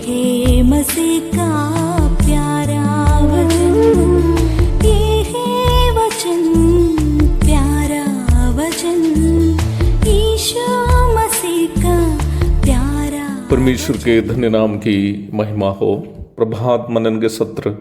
है मसीह का प्यारा वचन, ये है वचन, प्यारा वचन, यीशु मसीह का प्यारा। परमेश्वर के धन्य नाम की महिमा हो। प्रभात मनन के सत्र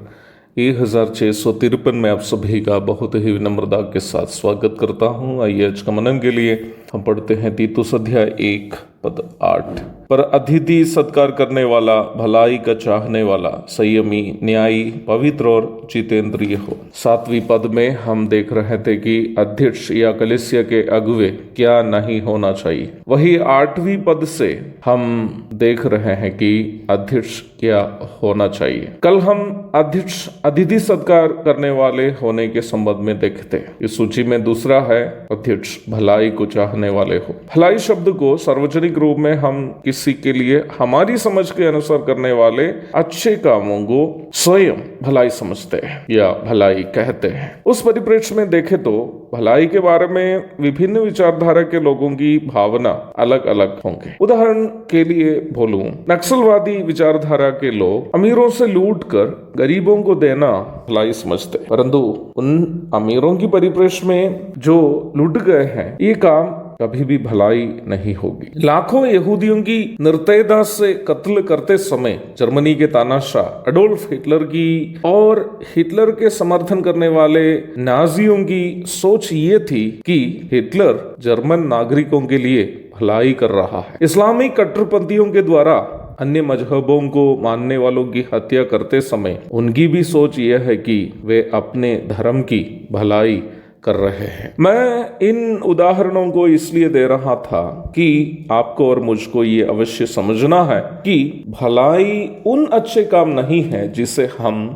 1653 में आप सभी का बहुत ही विनम्रता के साथ स्वागत करता हूँ। आइए आज का मनन के लिए हम पढ़ते हैं तीतुस अध्याय 1 पद 8। पर अतिथि सत्कार करने वाला, भलाई का चाहने वाला, संयमी, न्यायी, पवित्र और जितेंद्रिय हो। 7वीं पद में हम देख रहे थे कि अध्यक्ष या कलीसिया के अगुवे क्या नहीं होना चाहिए। वही 8वीं पद से हम देख रहे हैं कि अध्यक्ष क्या होना चाहिए। कल हम अध्यक्ष अतिथि सत्कार करने वाले होने के संबंध में देखते हैं। इस सूची में दूसरा है अध्यक्ष भलाई को चाहने वाले हो। भलाई शब्द को सार्वजनिक रूप में हम किसी के लिए हमारी समझ के अनुसार करने वाले अच्छे कामों को स्वयं भलाई समझते हैं या भलाई कहते हैं। उस परिप्रेक्ष्य में देखें तो भलाई के बारे में विभिन्न विचारधारा के लोगों की भावना अलग अलग होंगे। उदाहरण के लिए बोलूं, नक्सलवादी विचारधारा के लोग अमीरों से लूट कर गरीबों को देना भलाई समझते, परंतु उन अमीरों की परिप्रेक्ष्य में जो लूट गए हैं ये काम कभी भी भलाई नहीं होगी। लाखों यहूदियों की निर्दयता से कत्ल करते समय जर्मनी के तानाशाह एडोल्फ हिटलर की और हिटलर के समर्थन करने वाले नाजियों की सोच ये थी कि हिटलर जर्मन नागरिकों के लिए भलाई कर रहा है। इस्लामिक कट्टरपंथियों के द्वारा अन्य मजहबों को मानने वालों की हत्या करते समय उनकी भी सोच यह है कि वे अपने धर्म की भलाई कर रहे हैं। मैं इन उदाहरणों को इसलिए दे रहा था कि आपको और मुझको ये अवश्य समझना है कि भलाई उन अच्छे काम नहीं है जिसे हम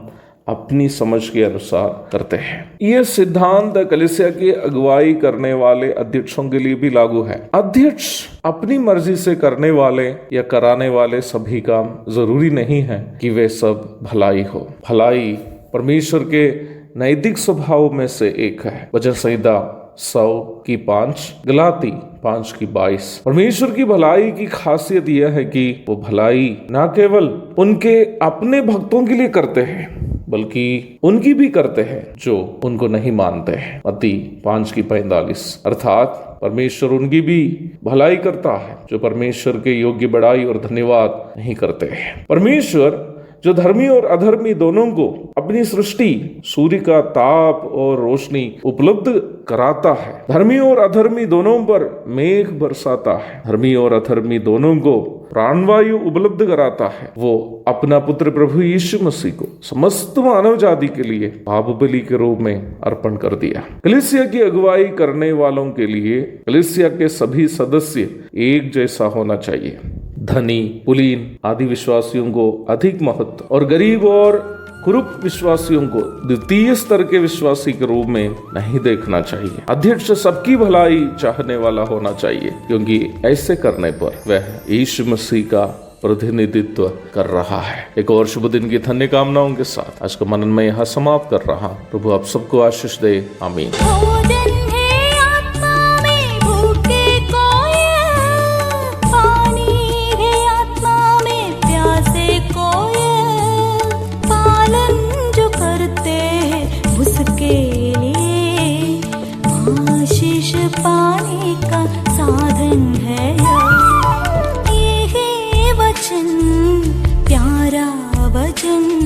अपनी समझ के अनुसार करते हैं। यह सिद्धांत कलीसिया की अगुवाई करने वाले अध्यक्षों के लिए भी लागू है। अध्यक्ष अपनी मर्जी से करने वाले या कराने वाले सभी काम जरूरी नहीं है कि वे सब भलाई हो। भलाई परमेश्वर के नैतिक स्वभाव में से एक है। वचन संहिता 100:5, गलाती 5:22। परमेश्वर की भलाई की खासियत यह है कि वो भलाई न केवल उनके अपने भक्तों के लिए करते हैं बल्कि उनकी भी करते हैं जो उनको नहीं मानते हैं। मत्ती 5:45। अर्थात परमेश्वर उनकी भी भलाई करता है जो परमेश्वर के योग्य बड़ाई और धन्यवाद नहीं करते हैं। परमेश्वर जो धर्मी और अधर्मी दोनों को अपनी सृष्टि, सूर्य का ताप और रोशनी उपलब्ध कराता है, धर्मी और अधर्मी दोनों पर मेघ बरसाता है, धर्मी और अधर्मी दोनों को प्राणवायु उपलब्ध कराता है, वो अपना पुत्र प्रभु यीशु मसीह को समस्त मानव जाति के लिए पाप बलि के रूप में अर्पण कर दिया। कलीसिया की अगुवाई करने वालों के लिए कलीसिया के सभी सदस्य एक जैसा होना चाहिए। धनी, कुलीन आदि विश्वासियों को अधिक महत्व और गरीब और कुरूप विश्वासियों को द्वितीय स्तर के विश्वासी के रूप में नहीं देखना चाहिए। अध्यक्ष सबकी भलाई चाहने वाला होना चाहिए क्योंकि ऐसे करने पर वह यीशु मसीह का प्रतिनिधित्व कर रहा है। एक और शुभ दिन की धन्य कामनाओं के साथ आज का मनन में यहाँ समाप्त कर रहा हूँ। प्रभु आप सबको आशीष दे। आमीन। पाने का साधन है ये है वचन, प्यारा वचन।